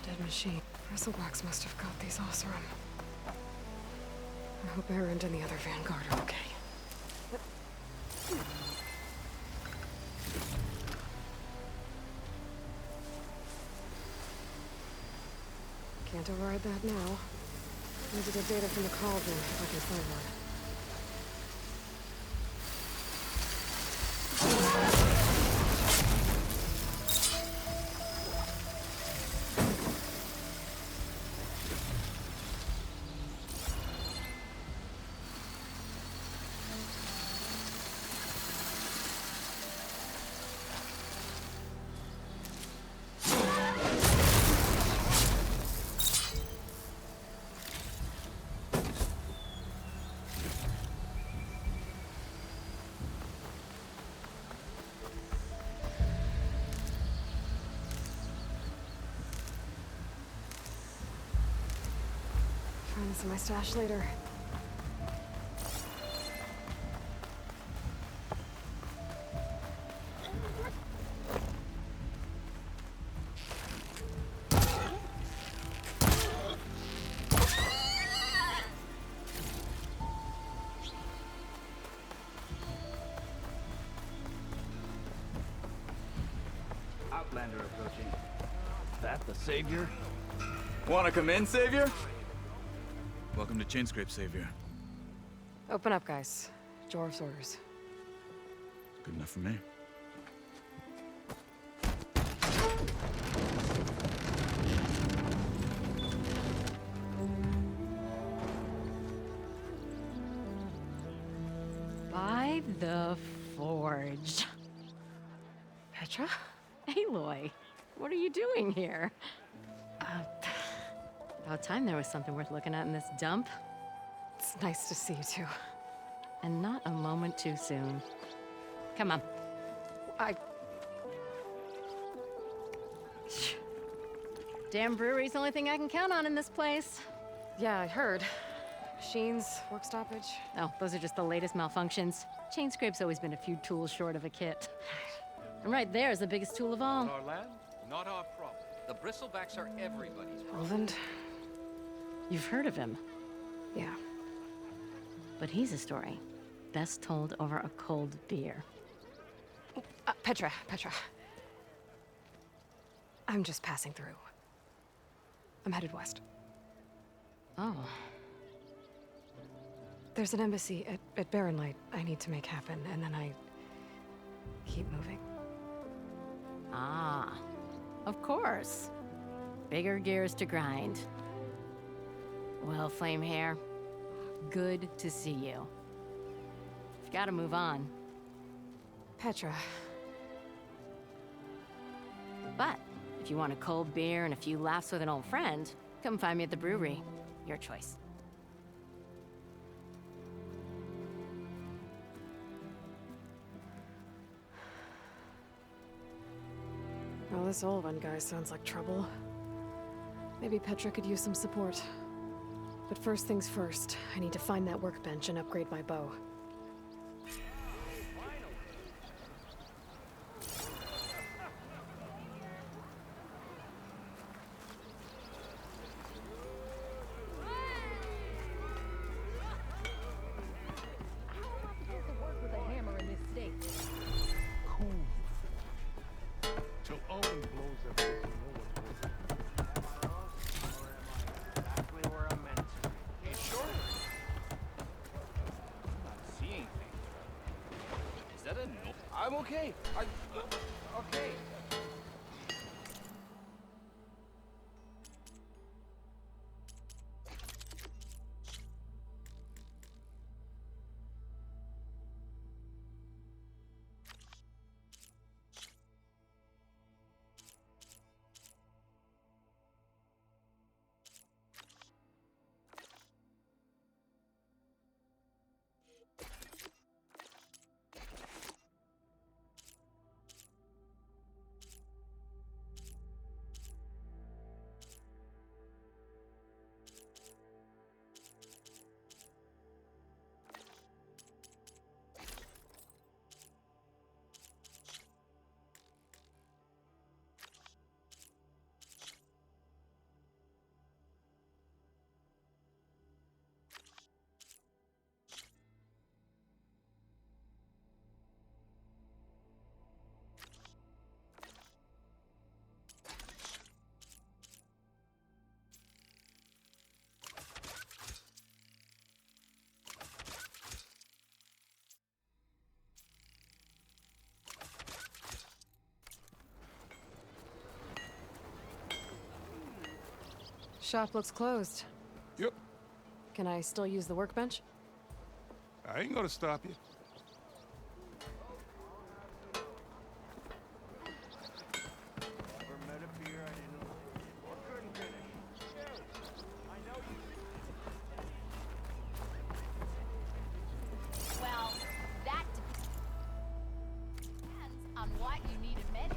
Dead machine. Bristlewax must have got these Oseram. I hope Erend and the other Vanguard are okay. Can't override that now. Need to get data from the cauldron if I can find one. Find this in my stash later. Outlander approaching. That the Savior? Wanna come in, Savior? Welcome to Chainscrape, Savior. Open up, guys. Jorv's orders. Good enough for me. By the Forge. Petra? Aloy, what are you doing here? About time there was something worth looking at in this dump. It's nice to see you too. And not a moment too soon. Come on. Damn brewery's the only thing I can count on in this place. Yeah, I heard. Machines, work stoppage. Oh, those are just the latest malfunctions. Chainscrape's always been a few tools short of a kit. And right there is the biggest tool of all. Our land, not our problem. The bristlebacks are everybody's problem. Roland? You've heard of him, Yeah. but he's a story best told over a cold beer. Petra. I'm just passing through. I'm headed west. Oh, There's an embassy at Barren Light I need to make happen, and then I keep moving. ah, of course. Bigger gears to grind. Well, Flamehair, good to see you. You've got to move on. Petra. But if you want a cold beer and a few laughs with an old friend, come find me at the brewery. Your choice. Well, this Olwen guy sounds like trouble. Maybe Petra could use some support. But first things first, I need to find that workbench and upgrade my bow. Till Owen blows everything Exactly where I'm meant to be. You sure? I'm not seeing anything. Is that a no? I'm okay. Okay. Shop looks closed. Yep, Can I still use the workbench? I ain't gonna stop you. Well, that depends on what you need a med for.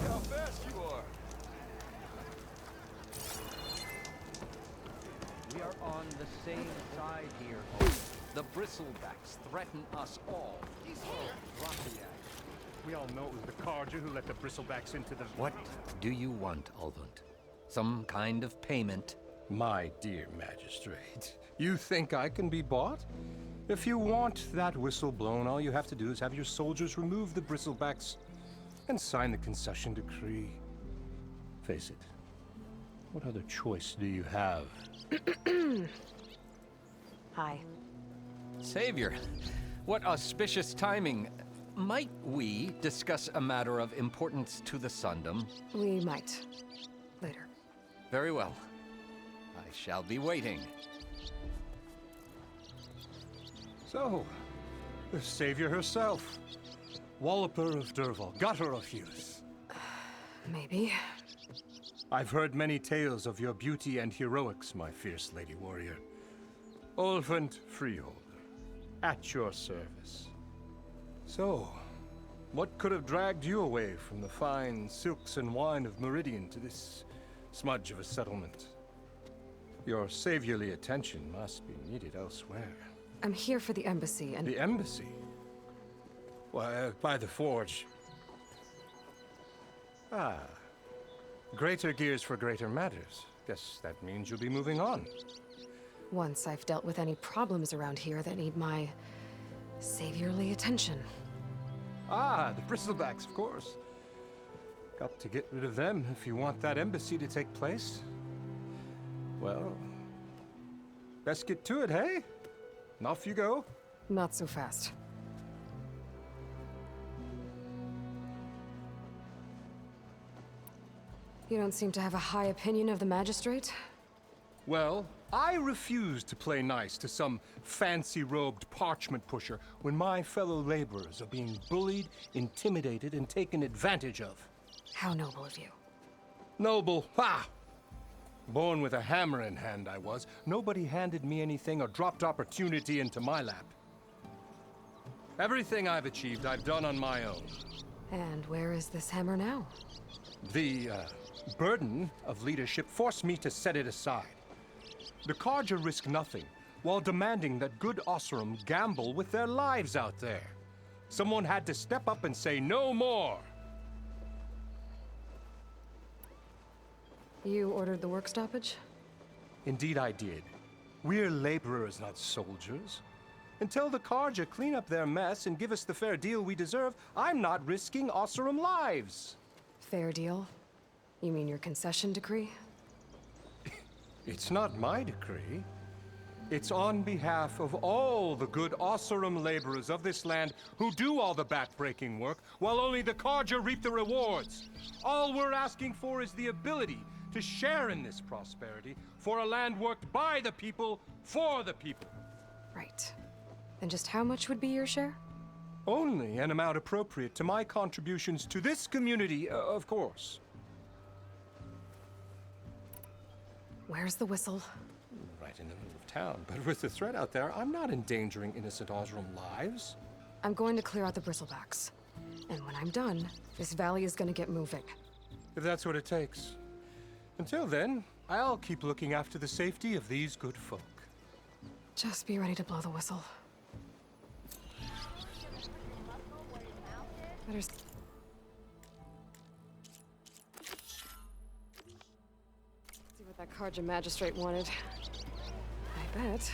How fast you are. We are on the same side here, Holmes. The bristlebacks threaten us all. Drop the axe. We all know it was the Carja who let the bristlebacks into the... What do you want, Ulvund? Some kind of payment? My dear magistrate, you think I can be bought? If you want that whistle blown, all you have to do is have your soldiers remove the bristlebacks and sign the concession decree. Face it, what other choice do you have? Hi. Savior, what auspicious timing. Might we discuss a matter of importance to the Sundom? We might. Later. Very well. I shall be waiting. So, the savior herself, Walloper of Derval, gutter of youth. Maybe. I've heard many tales of your beauty and heroics, my fierce lady warrior. Ulvund Freeholder, at your service. So, what could have dragged you away from the fine silks and wine of Meridian to this smudge of a settlement? Your saviorly attention must be needed elsewhere. I'm here for the embassy and... The embassy? Why, by the forge. Ah. Greater gears for greater matters. Guess that means you'll be moving on. Once I've dealt with any problems around here that need my saviorly attention. Ah, the bristlebacks, of course. Got to get rid of them if you want that embassy to take place. Well, best get to it, hey? And off you go. Not so fast. You don't seem to have a high opinion of the magistrate? Well, I refuse to play nice to some fancy-robed parchment pusher when my fellow laborers are being bullied, intimidated, and taken advantage of. How noble of you. Noble, ha! Born with a hammer in hand, I was. Nobody handed me anything or dropped opportunity into my lap. Everything I've achieved, I've done on my own. And where is this hammer now? The burden of leadership forced me to set it aside. The Carja risk nothing, while demanding that good Osram gamble with their lives out there. Someone had to step up and say no more. You ordered the work stoppage? Indeed I did. We're laborers, not soldiers. Until the Carja clean up their mess and give us the fair deal we deserve, I'm not risking Osram lives. Fair deal? You mean your concession decree? It's not my decree. It's on behalf of all the good Osram laborers of this land who do all the back-breaking work, while only the Carja reap the rewards. All we're asking for is the ability to share in this prosperity for a land worked by the people, for the people. Right. And just how much would be your share? Only an amount appropriate to my contributions to this community, of course. Where's the whistle? Right in the middle of town, but with the threat out there, I'm not endangering innocent Osram lives. I'm going to clear out the bristlebacks. And when I'm done, this valley is gonna get moving. If that's what it takes. Until then, I'll keep looking after the safety of these good folk. Just be ready to blow the whistle. Better... See what that Carja magistrate wanted. I bet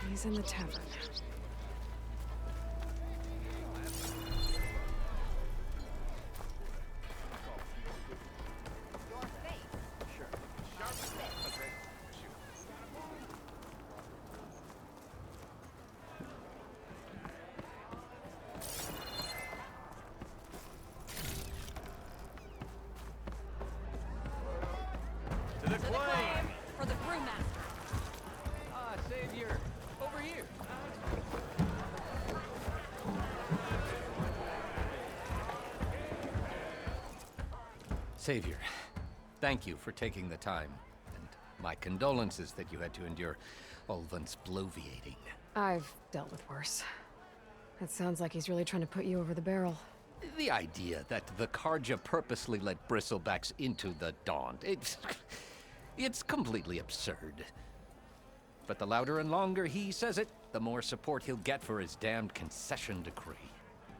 he's in the tavern. Savior, thank you for taking the time. And my condolences that you had to endure Ulvund's bloviating. I've dealt with worse. It sounds like he's really trying to put you over the barrel. The idea that the Karja purposely let Bristlebacks into the Daunt, it's completely absurd. But the louder and longer he says it, the more support he'll get for his damned concession decree.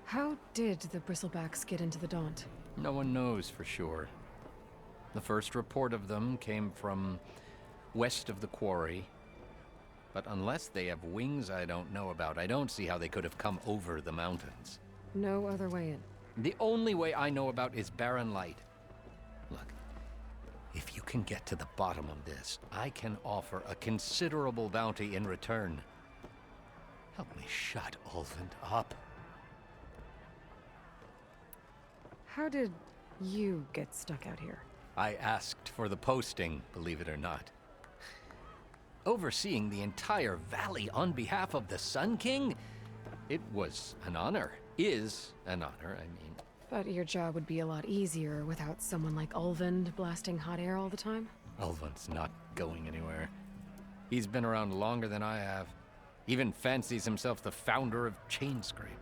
How did the Bristlebacks get into the Daunt? No one knows for sure. The first report of them came from west of the quarry. But unless they have wings I don't know about, I don't see how they could have come over the mountains. No other way in. The only way I know about is Barren Light. Look, if you can get to the bottom of this, I can offer a considerable bounty in return. Help me shut Ulvund up. How did you get stuck out here? I asked for the posting, believe it or not. Overseeing the entire valley on behalf of the Sun King? It was an honor. Is an honor, I mean. But your job would be a lot easier without someone like Ulvund blasting hot air all the time? Ulvund's not going anywhere. He's been around longer than I have. Even fancies himself the founder of Chainscrape.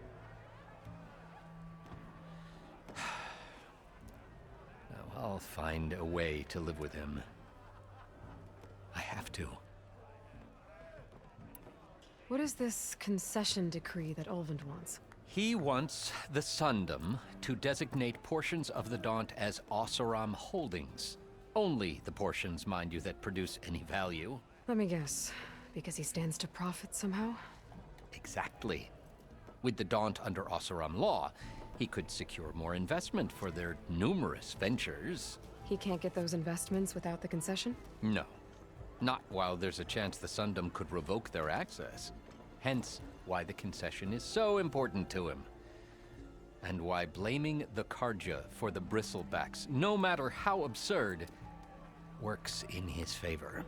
Now, I'll find a way to live with him. I have to. What is this concession decree that Ulvund wants? He wants the Sundom to designate portions of the Daunt as Oseram holdings. Only the portions, mind you, that produce any value. Let me guess. Because he stands to profit somehow? Exactly. With the Daunt under Oseram law, he could secure more investment for their numerous ventures. He can't get those investments without the concession? No. Not while there's a chance the Sundom could revoke their access. Hence, why the concession is so important to him. And why blaming the Karja for the Bristlebacks, no matter how absurd, works in his favor.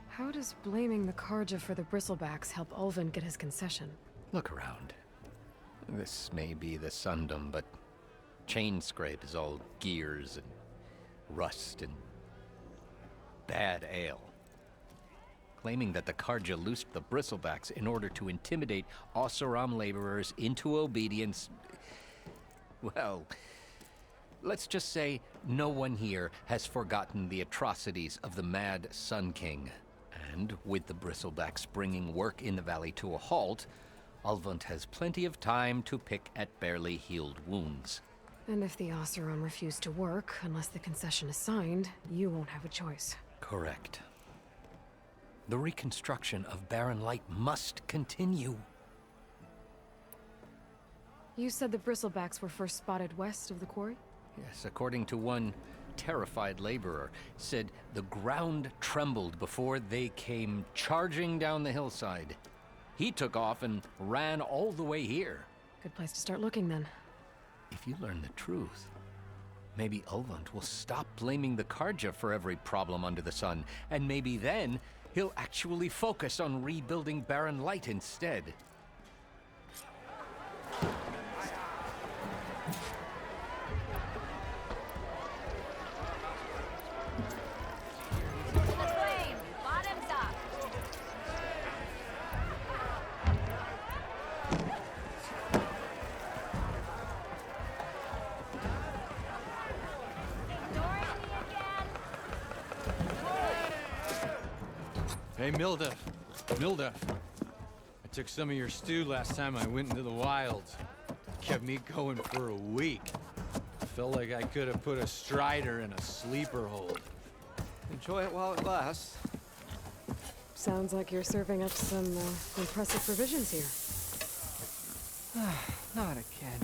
How does blaming the Karja for the Bristlebacks help Ulvund get his concession? Look around. This may be the Sundom, but Chainscrape is all gears and rust and bad ale. Claiming that the Karja loosed the Bristlebacks in order to intimidate Oseram laborers into obedience. Well, let's just say no one here has forgotten the atrocities of the Mad Sun King. And with the Bristlebacks bringing work in the valley to a halt, Ulvund has plenty of time to pick at barely healed wounds. And if the Oseram refuse to work, unless the concession is signed, you won't have a choice. Correct. The reconstruction of Barren Light must continue. You said the Bristlebacks were first spotted west of the quarry? Yes, according to one terrified laborer, said the ground trembled before they came charging down the hillside. He took off and ran all the way here. Good place to start looking, then. If you learn the truth, maybe Ulvund will stop blaming the Karja for every problem under the sun, and maybe then he'll actually focus on rebuilding Barren Light instead. Hey, Mildef. Mildef. I took some of your stew last time I went into the wilds. Kept me going for a week. Felt like I could have put a strider in a sleeper hold. Enjoy it while it lasts. Sounds like you're serving up some impressive provisions here. Not again.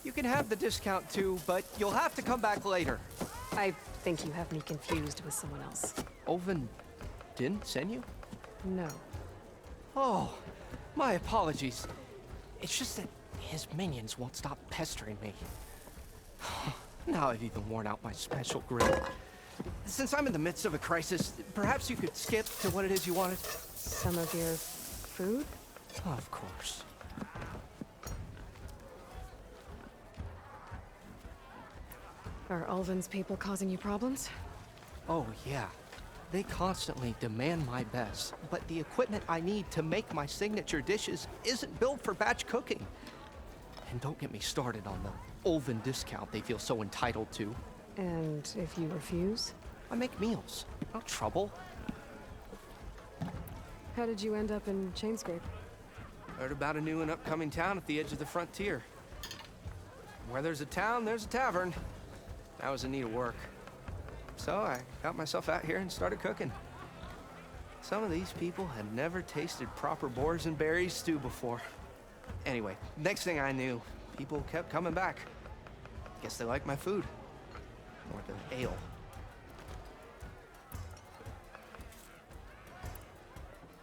You can have the discount too, but you'll have to come back later. I think you have me confused with someone else. Ulvund didn't send you? No. Oh, my apologies. It's just that his minions won't stop pestering me. Now I've even worn out my special grill. Since I'm in the midst of a crisis, perhaps you could skip to what it is you wanted? Some of your food? Of course. Are Ulvin's people causing you problems? Oh, yeah. They constantly demand my best, but the equipment I need to make my signature dishes isn't built for batch cooking. And don't get me started on the Ulvin discount they feel so entitled to. And if you refuse? I make meals, no trouble. How did you end up in Chainscrape? Heard about a new and upcoming town at the edge of the frontier. Where there's a town, there's a tavern. I was in need of work. So I got myself out here and started cooking. Some of these people had never tasted proper boars and berries stew before. Anyway, next thing I knew, people kept coming back. Guess they like my food. Or the ale.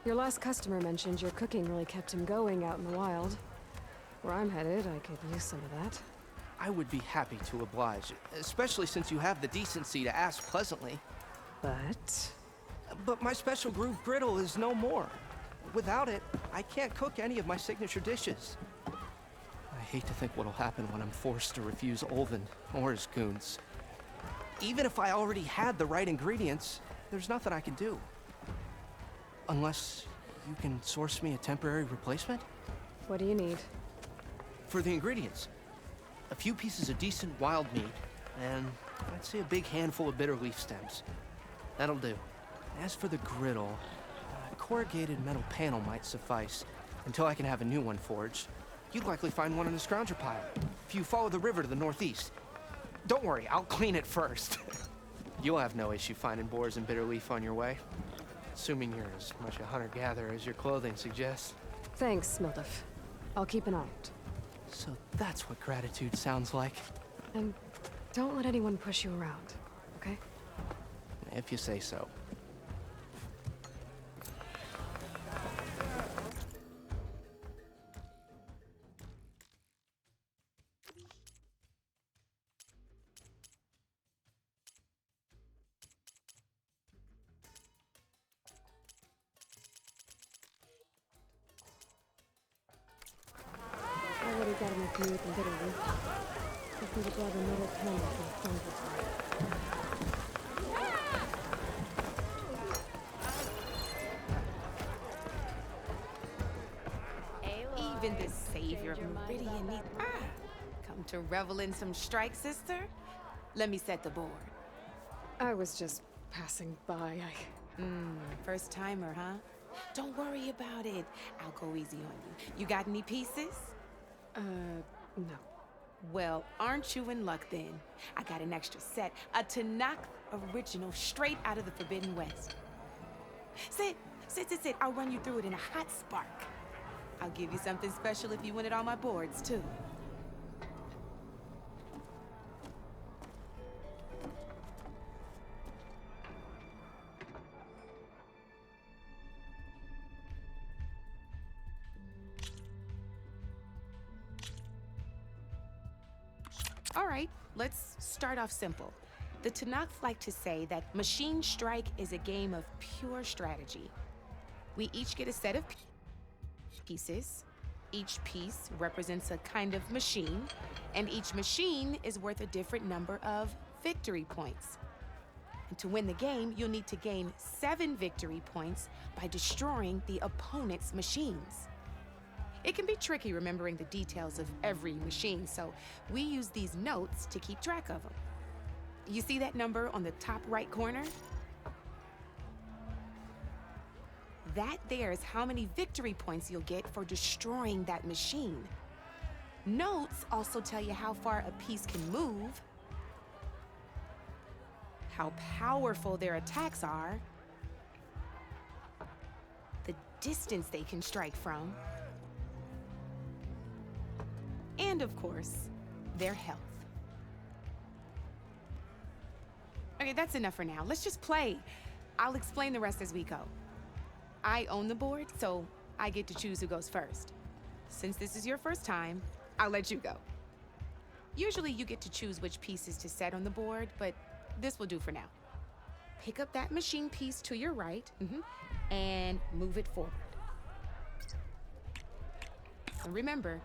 Your last customer mentioned your cooking really kept him going out in the wild. Where I'm headed, I could use some of that. I would be happy to oblige, especially since you have the decency to ask pleasantly. But my special groove griddle is no more. Without it, I can't cook any of my signature dishes. I hate to think what'll happen when I'm forced to refuse Ulvin or his goons. Even if I already had the right ingredients, there's nothing I can do. Unless you can source me a temporary replacement? What do you need? For the ingredients, a few pieces of decent wild meat, and I'd say a big handful of bitter leaf stems. That'll do. As for the griddle, a corrugated metal panel might suffice until I can have a new one forged. You'd likely find one in the scrounger pile if you follow the river to the northeast. Don't worry, I'll clean it first. You'll have no issue finding boars and bitter leaf on your way. Assuming you're as much a hunter-gatherer as your clothing suggests. Thanks, Mildef. I'll keep an eye out. So that's what gratitude sounds like. And don't let anyone push you around, okay? If you say so. I already got enough meat and bitter leaf. Just need to grab a metal panel from the front. Even the savior of Meridian needs come to revel in some strike, sister? Let me set the board. I was just passing by. First timer, huh? Don't worry about it. I'll go easy on you. You got any pieces? No. Well, aren't you in luck then? I got an extra set, a Tanakh original straight out of the Forbidden West. Sit. I'll run you through it in a hot spark. I'll give you something special if you win it on my boards, too. All right, let's start off simple. The Tanakh like to say that Machine Strike is a game of pure strategy. We each get a set of pieces. Each piece represents a kind of machine, and each machine is worth a different number of victory points. And to win the game, you'll need to gain 7 victory points by destroying the opponent's machines. It can be tricky remembering the details of every machine, so we use these notes to keep track of them. You see that number on the top right corner? That there is how many victory points you'll get for destroying that machine. Notes also tell you how far a piece can move, how powerful their attacks are, the distance they can strike from, and of course, their health. Okay, that's enough for now. Let's just play. I'll explain the rest as we go. I own the board, so I get to choose who goes first. Since this is your first time, I'll let you go. Usually you get to choose which pieces to set on the board, but this will do for now. Pick up that machine piece to your right, and move it forward. And remember,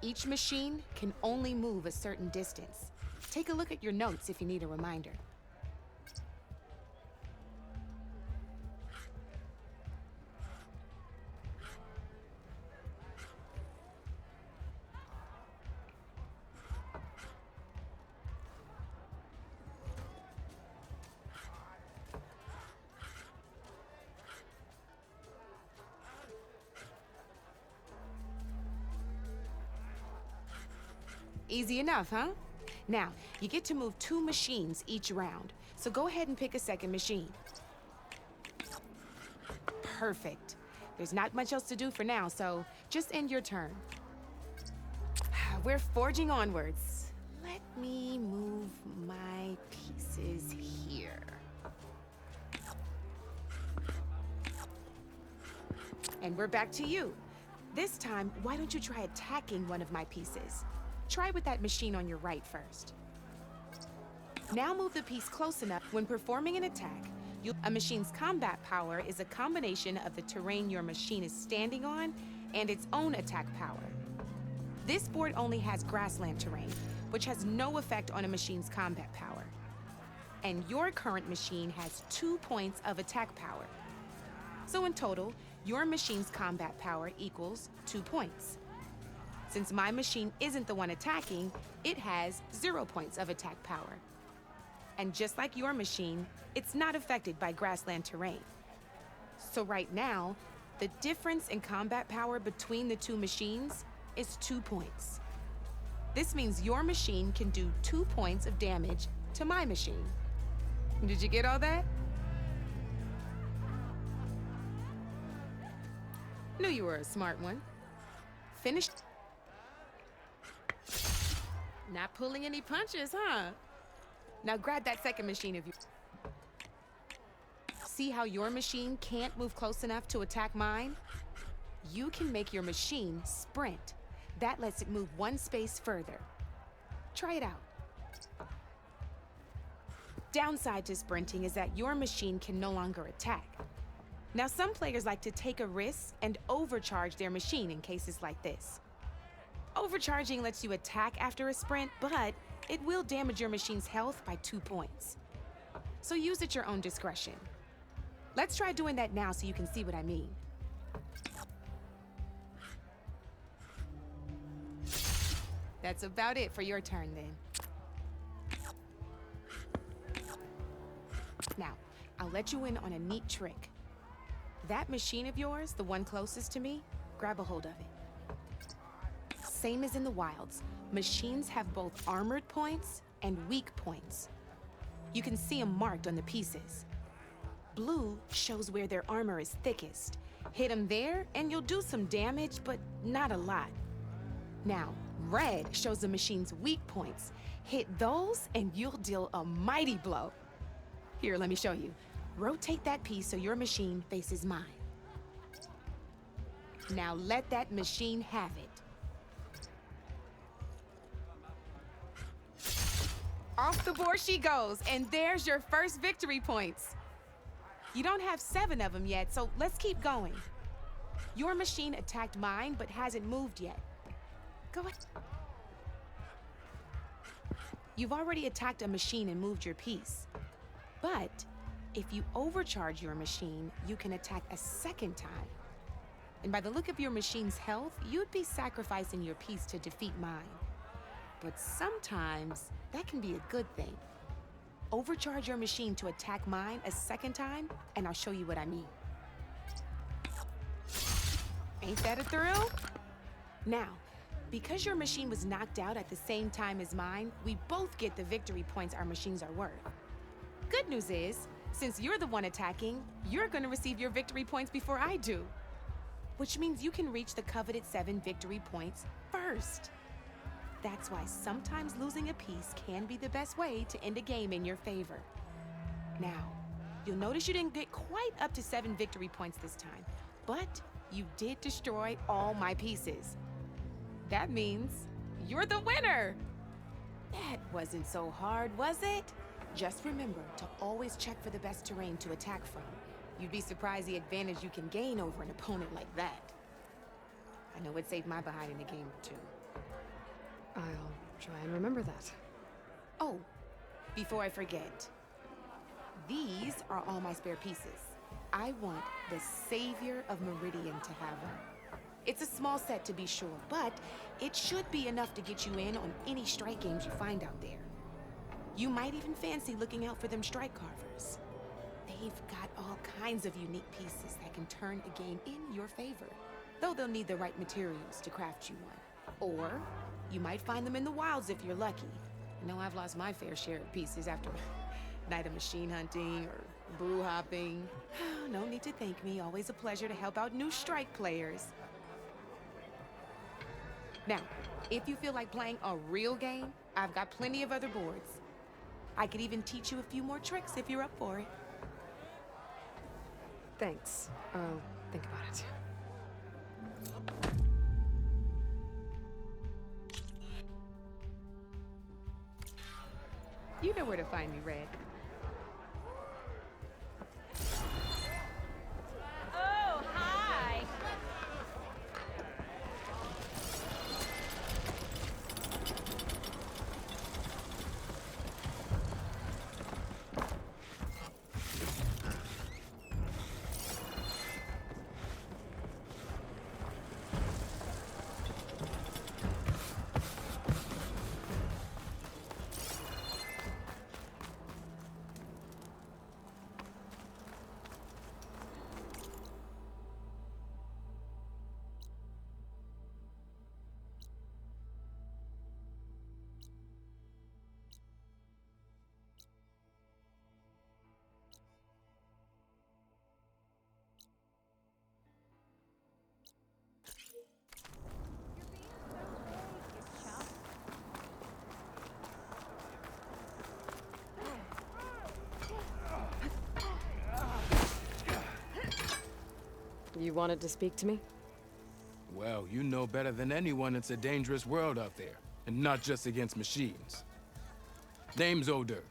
each machine can only move a certain distance. Take a look at your notes if you need a reminder. Easy enough, huh? Now, you get to move 2 machines each round, so go ahead and pick a second machine. Perfect. There's not much else to do for now, so just end your turn. We're forging onwards. Let me move my pieces here. And we're back to you. This time, why don't you try attacking one of my pieces? Try with that machine on your right first. Now move the piece close enough. When performing an attack, a machine's combat power is a combination of the terrain your machine is standing on and its own attack power. This board only has grassland terrain, which has no effect on a machine's combat power. And your current machine has 2 points of attack power. So in total, your machine's combat power equals 2 points. Since my machine isn't the one attacking, it has 0 points of attack power. And just like your machine, it's not affected by grassland terrain. So right now, the difference in combat power between the 2 machines is 2 points. This means your machine can do 2 points of damage to my machine. Did you get all that? Knew you were a smart one. Finished. Not pulling any punches, huh? Now grab that second machine of yours. See how your machine can't move close enough to attack mine? You can make your machine sprint. That lets it move 1 space further. Try it out. Downside to sprinting is that your machine can no longer attack. Now some players like to take a risk and overcharge their machine in cases like this. Overcharging lets you attack after a sprint, but it will damage your machine's health by 2 points. So use at your own discretion. Let's try doing that now so you can see what I mean. That's about it for your turn then. Now, I'll let you in on a neat trick. That machine of yours, the one closest to me, grab a hold of it. Same as in the wilds, machines have both armored points and weak points. You can see them marked on the pieces. Blue shows where their armor is thickest. Hit them there and you'll do some damage, but not a lot. Now, red shows the machine's weak points. Hit those and you'll deal a mighty blow. Here, let me show you. Rotate that piece so your machine faces mine. Now let that machine have it. Off the board she goes, and there's your first victory points. You don't have 7 of them yet, so let's keep going. Your machine attacked mine, but hasn't moved yet. Go ahead. You've already attacked a machine and moved your piece. But if you overcharge your machine, you can attack a second time. And by the look of your machine's health, you'd be sacrificing your piece to defeat mine. But sometimes, that can be a good thing. Overcharge your machine to attack mine a second time, and I'll show you what I mean. Ain't that a thrill? Now, because your machine was knocked out at the same time as mine, we both get the victory points our machines are worth. Good news is, since you're the one attacking, you're gonna receive your victory points before I do. Which means you can reach the coveted 7 victory points first. That's why sometimes losing a piece can be the best way to end a game in your favor. Now, you'll notice you didn't get quite up to 7 victory points this time, but you did destroy all my pieces. That means you're the winner! That wasn't so hard, was it? Just remember to always check for the best terrain to attack from. You'd be surprised the advantage you can gain over an opponent like that. I know it saved my behind in a game or two. I'll try and remember that. Oh, before I forget, these are all my spare pieces. I want the Savior of Meridian to have one. It's a small set to be sure, but it should be enough to get you in on any strike games you find out there. You might even fancy looking out for them strike carvers. They've got all kinds of unique pieces that can turn a game in your favor, though they'll need the right materials to craft you one. Or you might find them in the wilds if you're lucky. I know I've lost my fair share of pieces after a night of machine hunting or brew hopping. No need to thank me. Always a pleasure to help out new strike players. Now, if you feel like playing a real game, I've got plenty of other boards. I could even teach you a few more tricks if you're up for it. Thanks. I'll think about it. You know where to find me, Red. Oh, hi! You wanted to speak to me? Well, you know better than anyone it's a dangerous world out there, and not just against machines. Name's O'Dirk.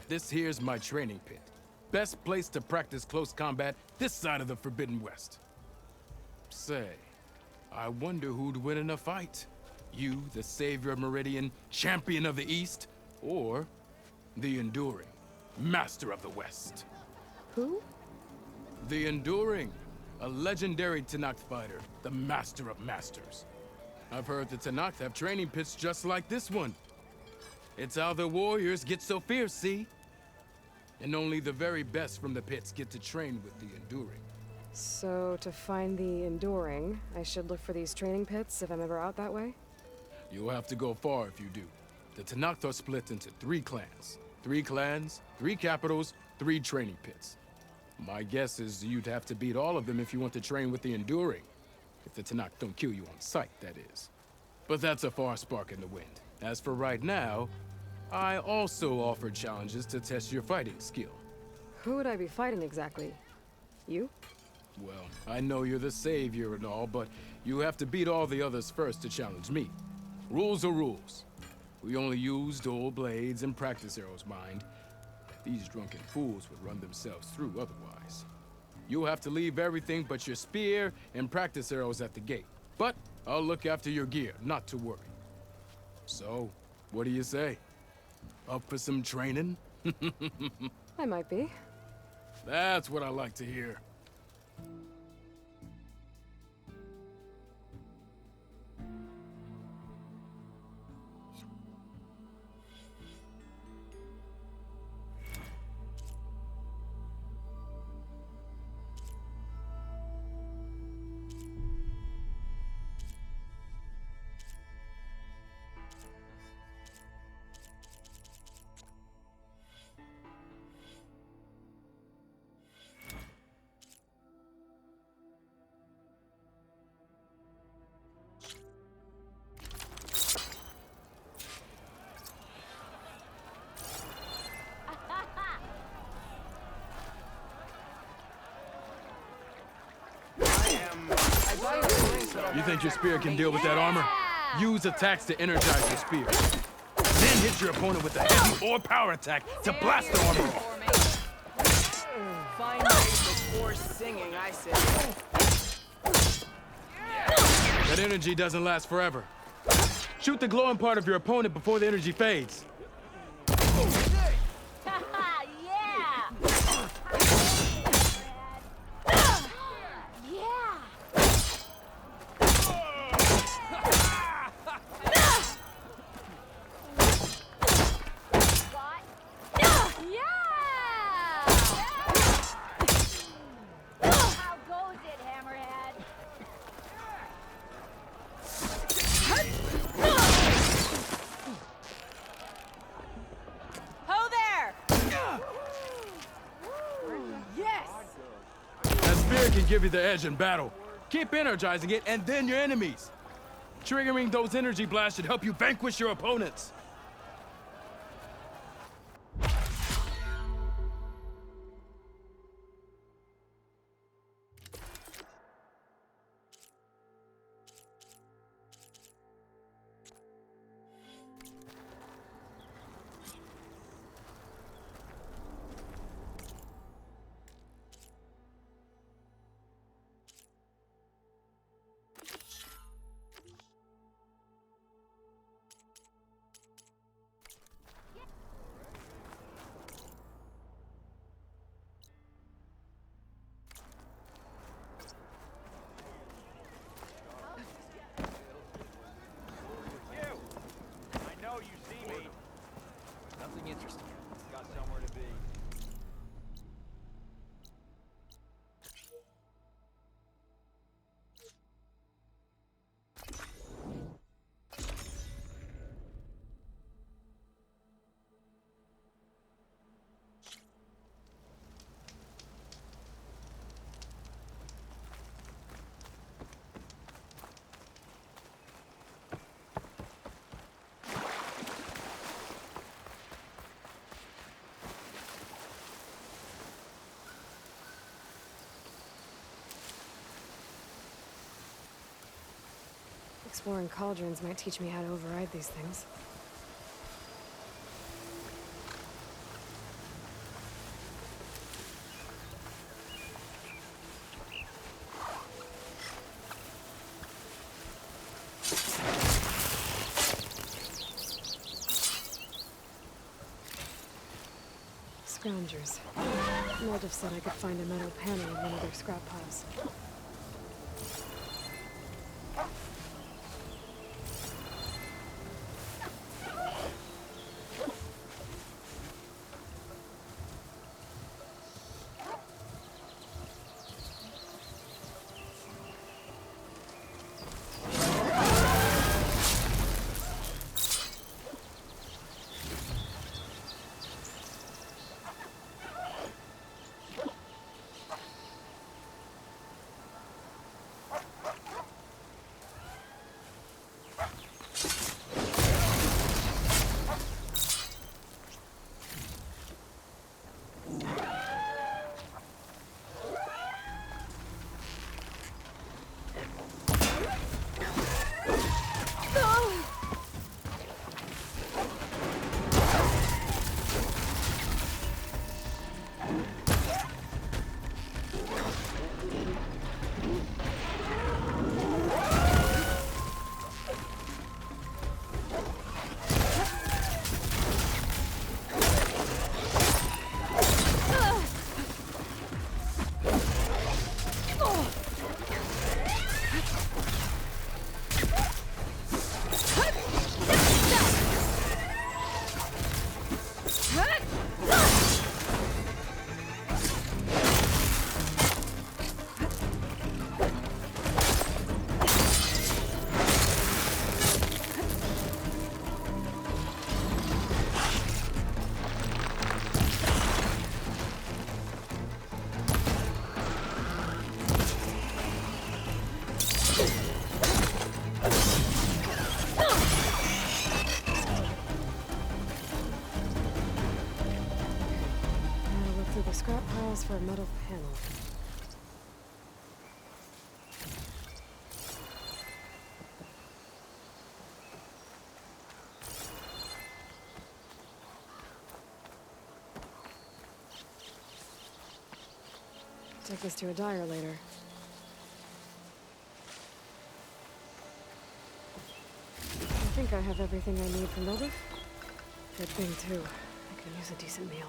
This here's my training pit. Best place to practice close combat this side of the Forbidden West. Say, I wonder who'd win in a fight. You, the Savior of Meridian, Champion of the East, or the Enduring, Master of the West. Who? The Enduring, a legendary Tenakth fighter, the Master of Masters. I've heard the Tenakth have training pits just like this one. It's how the warriors get so fierce, see? And only the very best from the pits get to train with the Enduring. So, to find the Enduring, I should look for these training pits if I'm ever out that way? You'll have to go far if you do. The Tenakth are split into 3 clans. 3 clans, 3 capitals, 3 training pits. My guess is you'd have to beat all of them if you want to train with the Enduring. If the Tenakth don't kill you on sight, that is. But that's a far spark in the wind. As for right now, I also offer challenges to test your fighting skill. Who would I be fighting exactly? You? Well, I know you're the Savior and all, but you have to beat all the others first to challenge me. Rules are rules. We only use dual blades and practice arrows, mind. These drunken fools would run themselves through otherwise. You'll have to leave everything but your spear and practice arrows at the gate. But I'll look after your gear, not to worry. So, what do you say? Up for some training? I might be. That's what I like to hear. You think your spear can deal with that armor? Use attacks to energize your spear. Then hit your opponent with a heavy or power attack to blast the armor off. Fine before singing, I say. That energy doesn't last forever. Shoot the glowing part of your opponent before the energy fades. can give you the edge in battle. Keep energizing it, and then your enemies. Triggering those energy blasts should help you vanquish your opponents. Nothing interesting. Got somewhere to be. Exploring cauldrons might teach me how to override these things. Scroungers. Moldiv said I could find a metal panel in one of their scrap piles. For a metal panel. Take this to a dyer later. I think I have everything I need for Moldiv. Good thing, too. I can use a decent meal.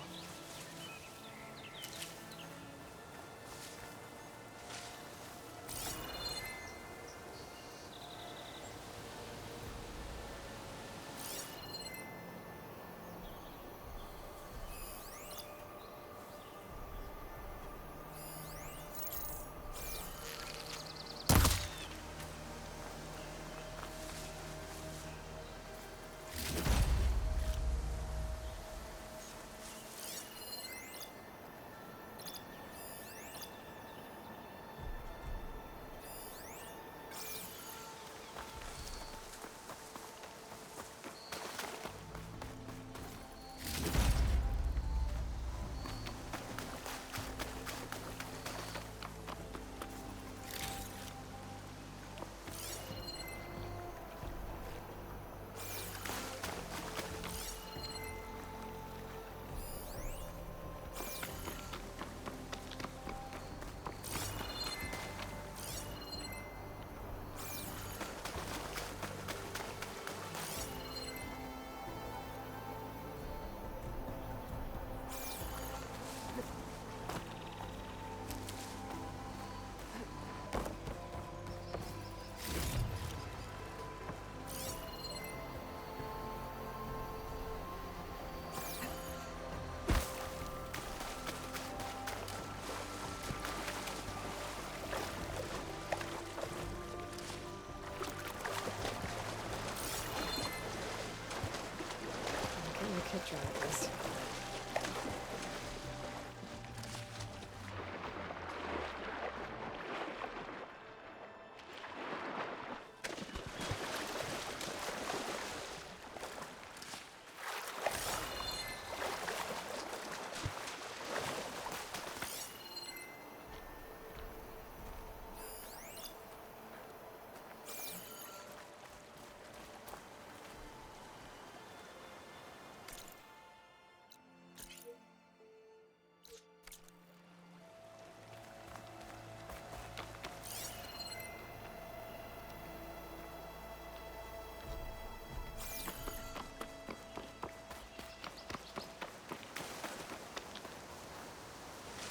Try at least.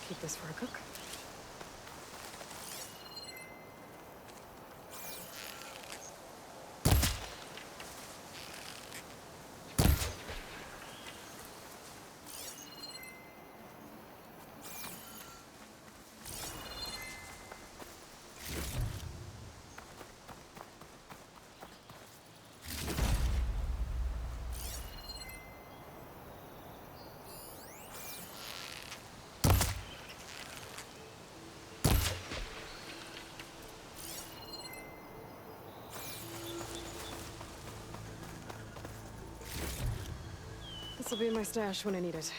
Keep this for a cook. This'll be in my stash when I need it.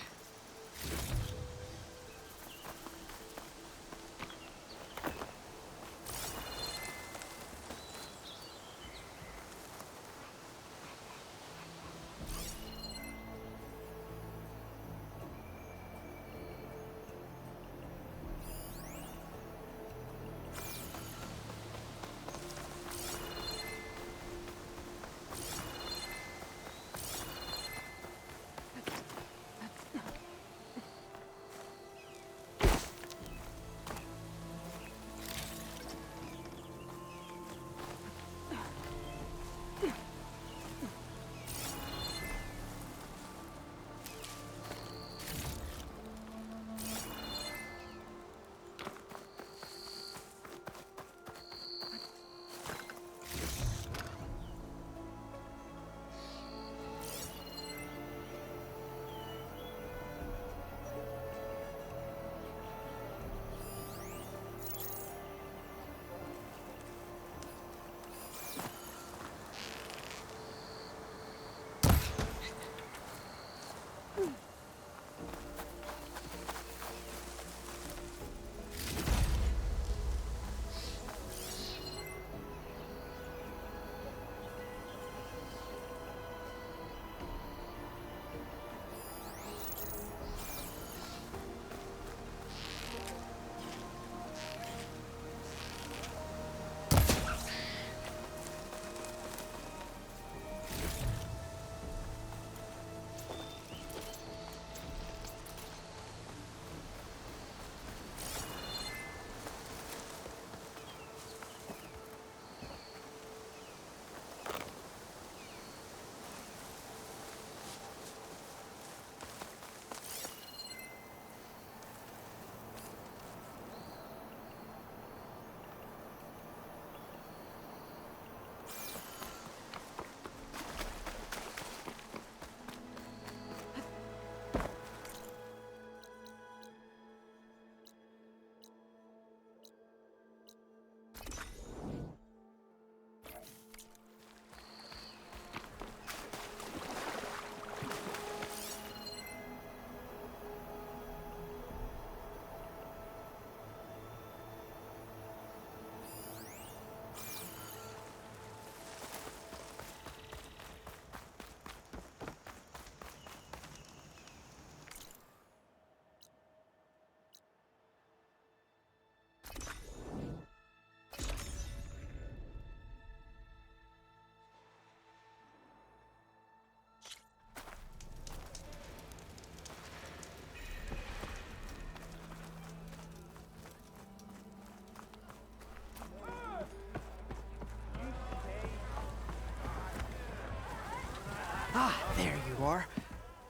Ah, there you are.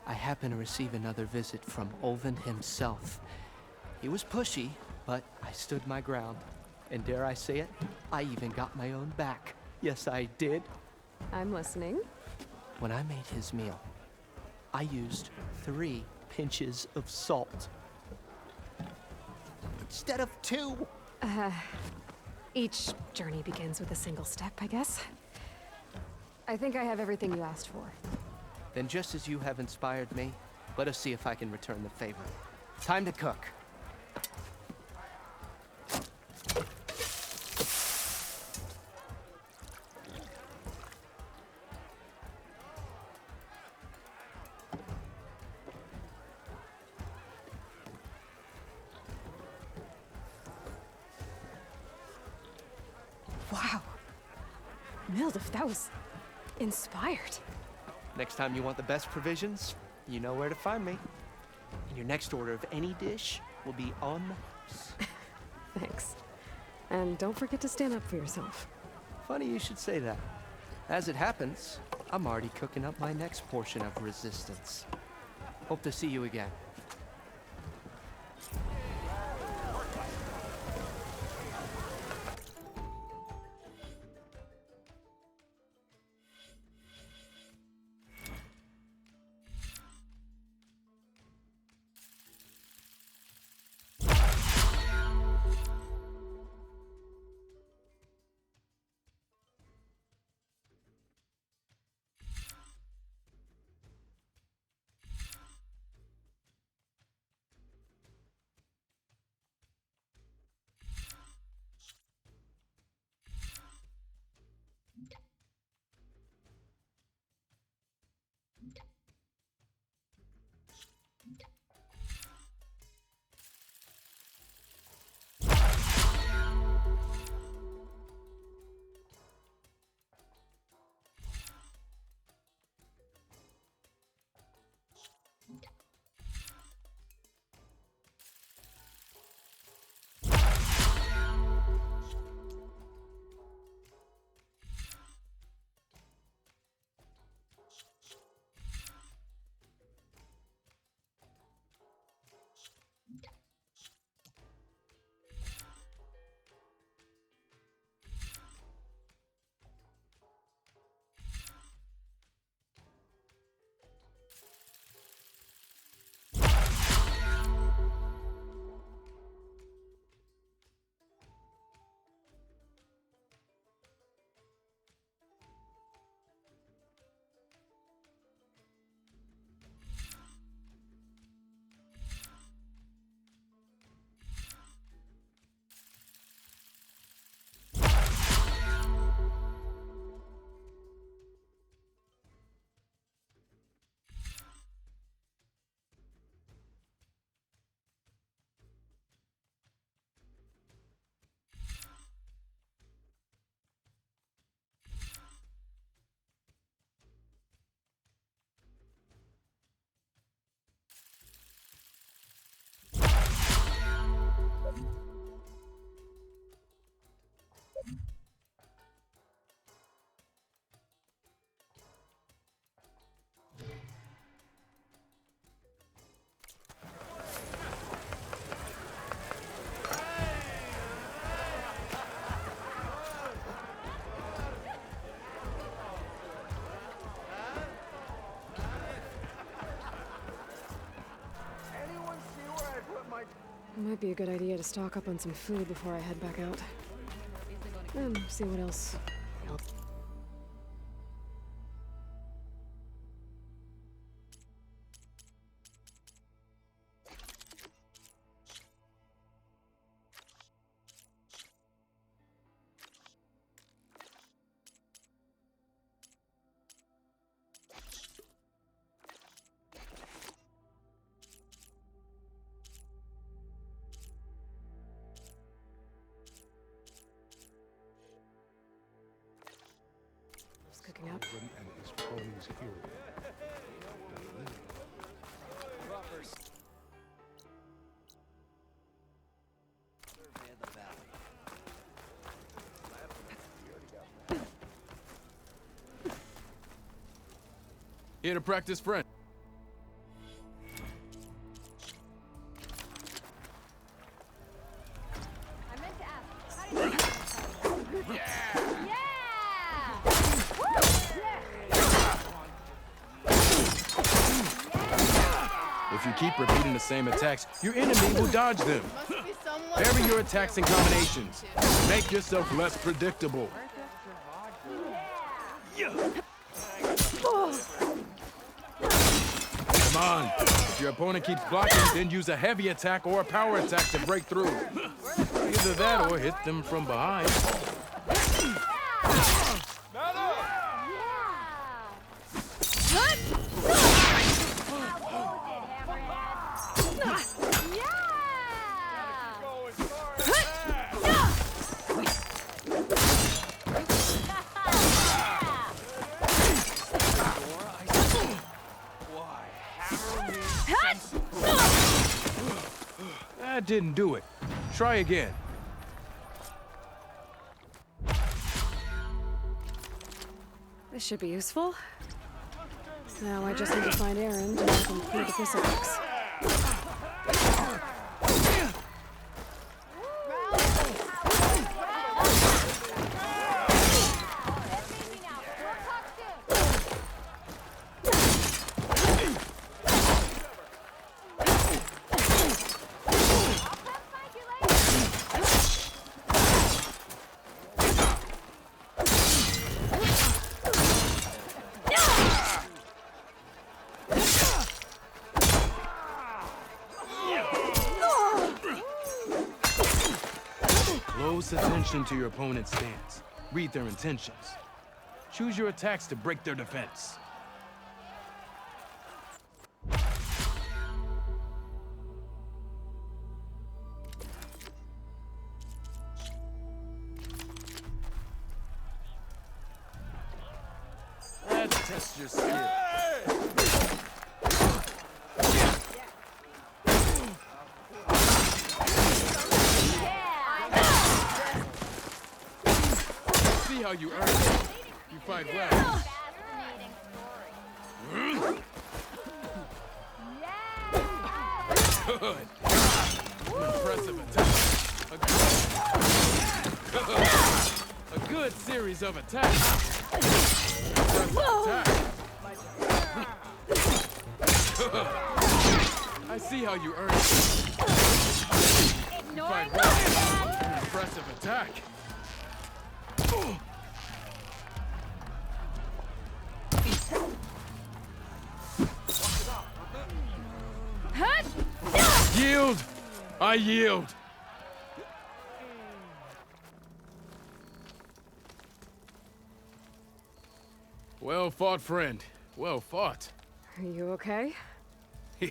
I happen to receive another visit from Olvin himself. He was pushy, but I stood my ground. And dare I say it, I even got my own back. Yes, I did. I'm listening. When I made his meal, I used 3 pinches of salt. Instead of 2. Each journey begins with a single step, I guess. I think I have everything you asked for. Then just as you have inspired me, let us see if I can return the favor. Time to cook. Wow. Mildef, that was inspired. Next time you want the best provisions, you know where to find me. And your next order of any dish will be on us. Thanks. And don't forget to stand up for yourself. Funny you should say that. As it happens, I'm already cooking up my next portion of resistance. Hope to see you again. It might be a good idea to stock up on some food before I head back out. And see what else. Cooking up. And his ponies here. Here to practice French. I meant to ask, how do you... Yeah! Yeah! Woo! Yeah! keep repeating the same attacks, your enemy will dodge them. Vary your attacks and combinations. Make yourself less predictable. Come on. If your opponent keeps blocking, then use a heavy attack or a power attack to break through. Either that or hit them from behind. That didn't do it. Try again. This should be useful. Now I just need to find Aaron to help him clear the Bristlebugs. Close attention to your opponent's stance. Read their intentions. Choose your attacks to break their defense. Let's test your skill. See how you earn it. You fight well. Good. Impressive attack. A good series of attacks. Impressive attack. I see how you earn it. You fight well. Impressive attack. Yield! I yield! Well fought, friend. Well fought. Are you okay? Yeah.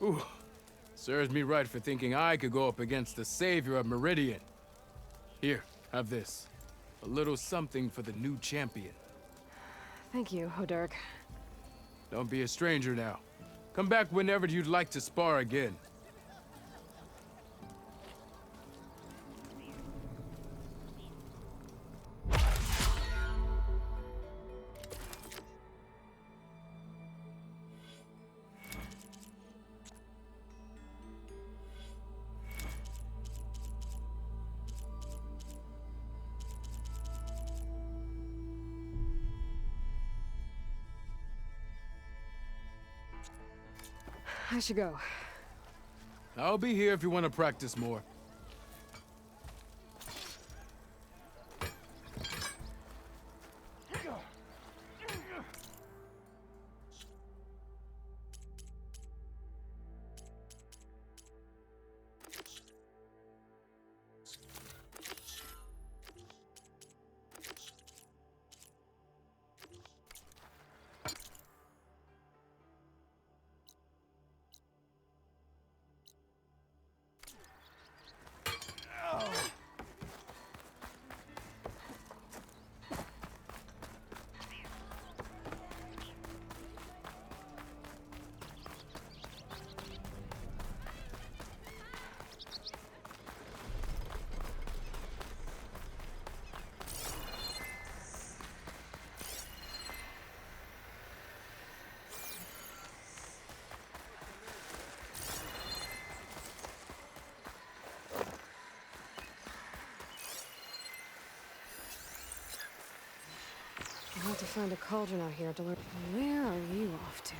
Ooh. Serves me right for thinking I could go up against the savior of Meridian. Here, have this. A little something for the new champion. Thank you, Hodurg. Don't be a stranger now. Come back whenever you'd like to spar again. I should go. I'll be here if you want to practice more. I'll have to find a cauldron out here to learn. Where are you off to?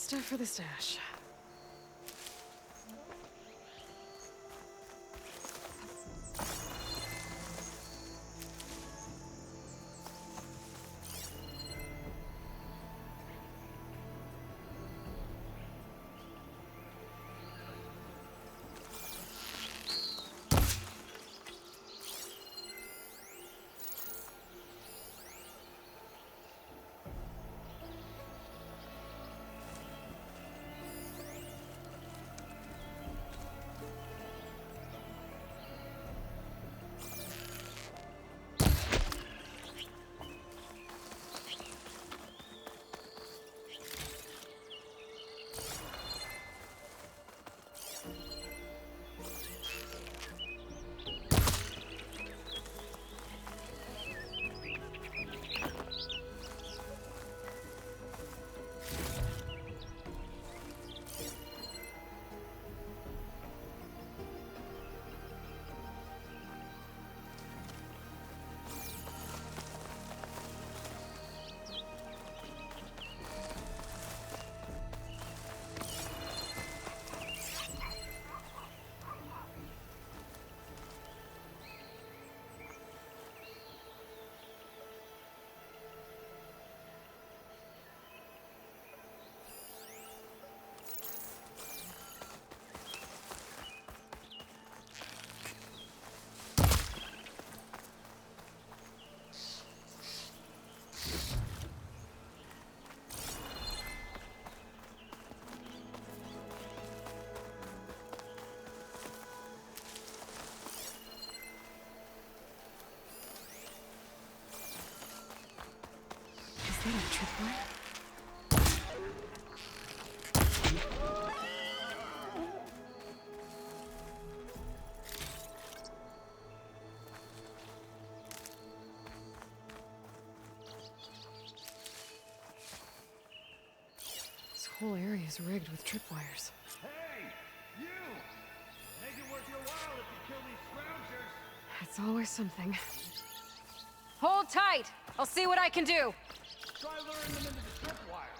Stuff for the stash. Is that a tripwire? This whole area is rigged with tripwires. Hey, you! Make it worth your while if you kill these scroungers. It's always something. Hold tight! I'll see what I can do! Try luring them into the tripwire.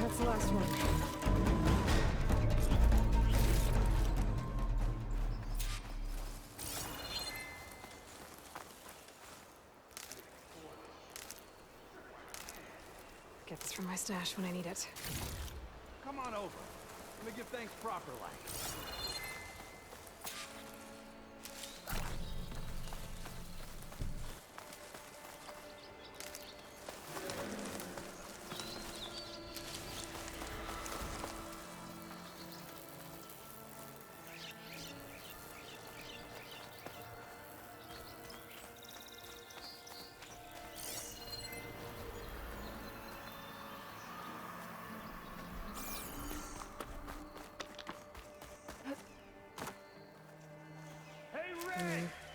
That's the last one. Get this from my stash when I need it. Come on over. Let me give thanks proper like.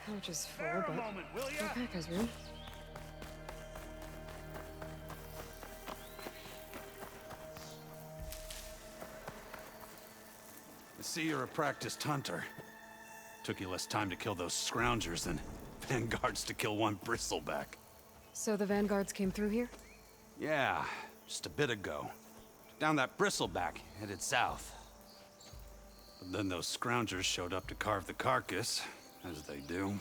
Pouch is full, Spare a but moment, will the ya? pack has room. I see you're a practiced hunter. Took you less time to kill those scroungers than vanguards to kill one bristleback. So the vanguards came through here? Yeah, just a bit ago. Down that bristleback, headed south. But then those scroungers showed up to carve the carcass, as they do.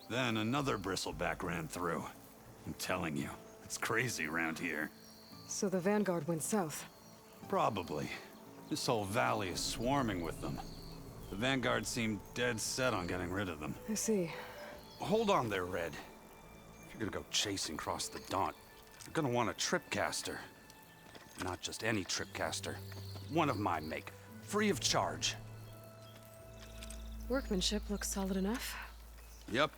Then another bristleback ran through. I'm telling you, it's crazy around here. So the Vanguard went south. Probably. This whole valley is swarming with them. The Vanguard seemed dead set on getting rid of them. I see. Hold on there, Red. If you're gonna go chasing across the Daunt, you're gonna want a tripcaster. Not just any tripcaster. One of my make. Free of charge. Workmanship looks solid enough. Yep.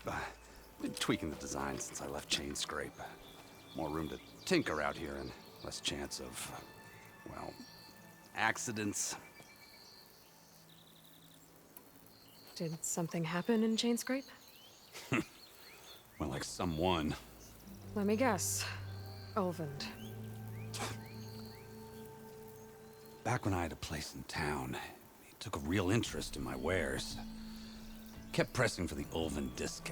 Been tweaking the design since I left Chainscrape. More room to tinker out here and less chance of, well, accidents. Did something happen in Chainscrape? Well, like someone. Let me guess. Ulvund. Back when I had a place in town, he took a real interest in my wares. Kept pressing for the Ulvund discount.